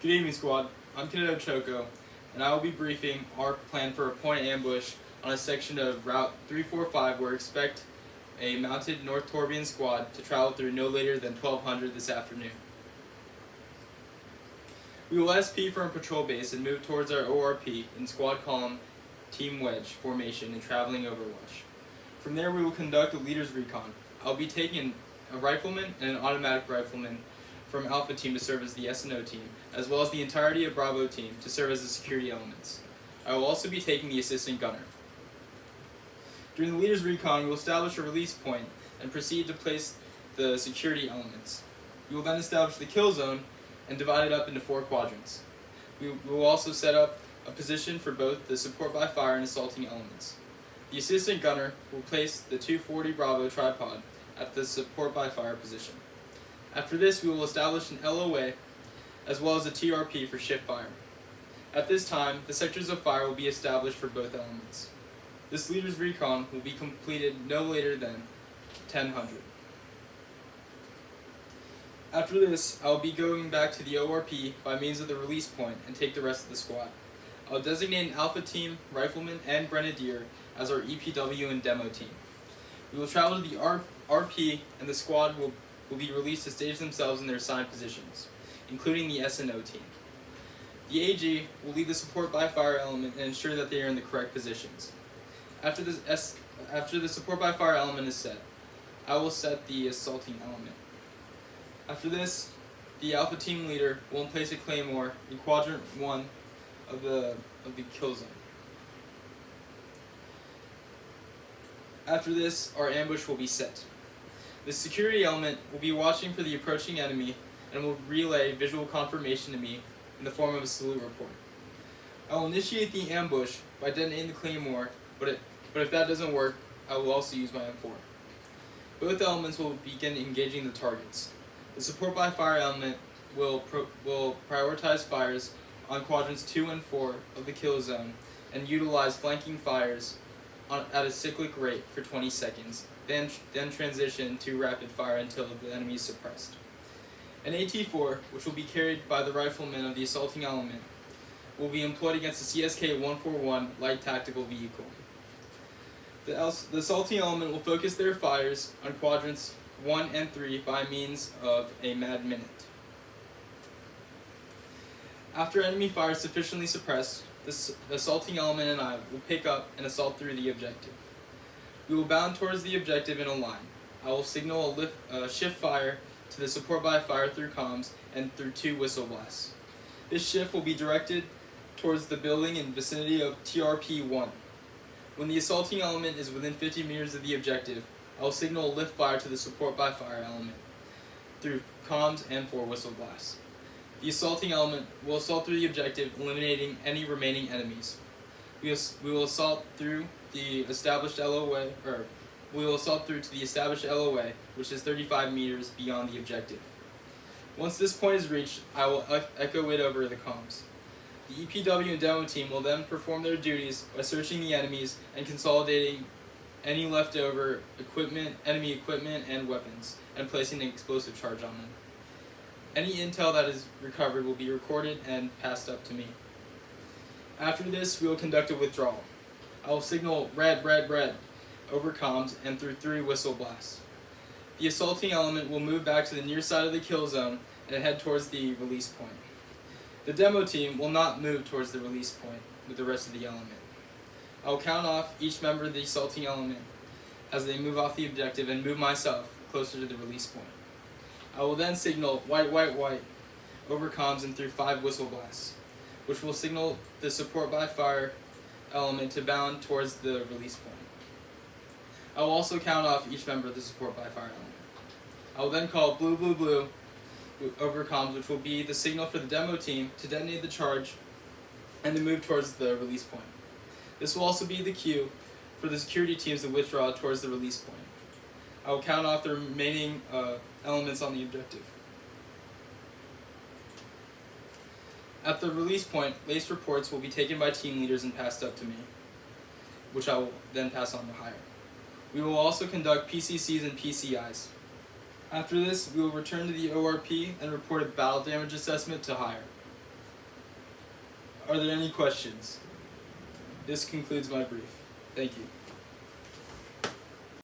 Good evening, squad. I'm Cadet Choco, and I will be briefing our plan for a point ambush on a section of Route 345 where we expect a mounted North Torbian squad to travel through no later than 1200 this afternoon. We will SP from patrol base and move towards our ORP in squad column team wedge formation and traveling overwatch. From there we will conduct a leader's recon. I'll be taking a rifleman and an automatic rifleman from Alpha team to serve as the S&O team, as well as the entirety of Bravo team to serve as the security elements. I will also be taking the assistant gunner. During the leader's recon, we will establish a release point and proceed to place the security elements. We will then establish the kill zone and divide it up into 4 quadrants. We will also set up a position for both the support by fire and assaulting elements. The assistant gunner will place the 240 Bravo tripod at the support by fire position. After this, we will establish an LOA as well as a TRP for shift fire. At this time, the sectors of fire will be established for both elements. This leader's recon will be completed no later than 1000. After this, I will be going back to the ORP by means of the release point and take the rest of the squad. I will designate an Alpha team, Rifleman, and Grenadier as our EPW and demo team. We will travel to the RP and the squad will be released to stage themselves in their assigned positions, including the S&O team. The AG will lead the support by fire element and ensure that they are in the correct positions. After the support by fire element is set, I will set the assaulting element. After this, the Alpha team leader will place a claymore in quadrant 1 of the kill zone. After this, our ambush will be set. The security element will be watching for the approaching enemy and will relay visual confirmation to me in the form of a salute report. I will initiate the ambush by detonating the claymore, but if that doesn't work, I will also use my M4. Both elements will begin engaging the targets. The support by fire element will prioritize fires on quadrants 2 and 4 of the kill zone and utilize flanking fires at a cyclic rate for 20 seconds, then transition to rapid fire until the enemy is suppressed. An AT-4, which will be carried by the rifleman of the assaulting element, will be employed against the CSK-141 light tactical vehicle. The assaulting element will focus their fires on quadrants 1 and 3 by means of a mad minute. After enemy fire is sufficiently suppressed, the assaulting element and I will pick up and assault through the objective. We will bound towards the objective in a line. I will signal a shift fire to the support by fire through comms and through 2 whistle blasts. This shift will be directed towards the building in vicinity of TRP-1. When the assaulting element is within 50 meters of the objective, I will signal a lift fire to the support by fire element through comms and 4 whistle blasts. The assaulting element will assault through the objective, eliminating any remaining enemies. We will assault through the established LOA, to the established LOA, which is 35 meters beyond the objective. Once this point is reached, I will echo it over the comms. The EPW and demo team will then perform their duties by searching the enemies and consolidating any leftover enemy equipment and weapons, and placing an explosive charge on them. Any intel that is recovered will be recorded and passed up to me. After this, we will conduct a withdrawal. I will signal red, red, red over comms and through 3 whistle blasts. The assaulting element will move back to the near side of the kill zone and head towards the release point. The demo team will not move towards the release point with the rest of the element. I will count off each member of the assaulting element as they move off the objective and move myself closer to the release point. I will then signal white, white, white over comms and through 5 whistle blasts, which will signal the support by fire element to bound towards the release point. I will also count off each member of the support by fire element. I will then call blue, blue, blue over comms, which will be the signal for the demo team to detonate the charge and to move towards the release point. This will also be the cue for the security teams to withdraw towards the release point. I will count off the remaining elements on the objective. At the release point, lace reports will be taken by team leaders and passed up to me, which I will then pass on to higher. We will also conduct PCCs and PCIs. After this, we will return to the ORP and report a battle damage assessment to higher. Are there any questions? This concludes my brief. Thank you.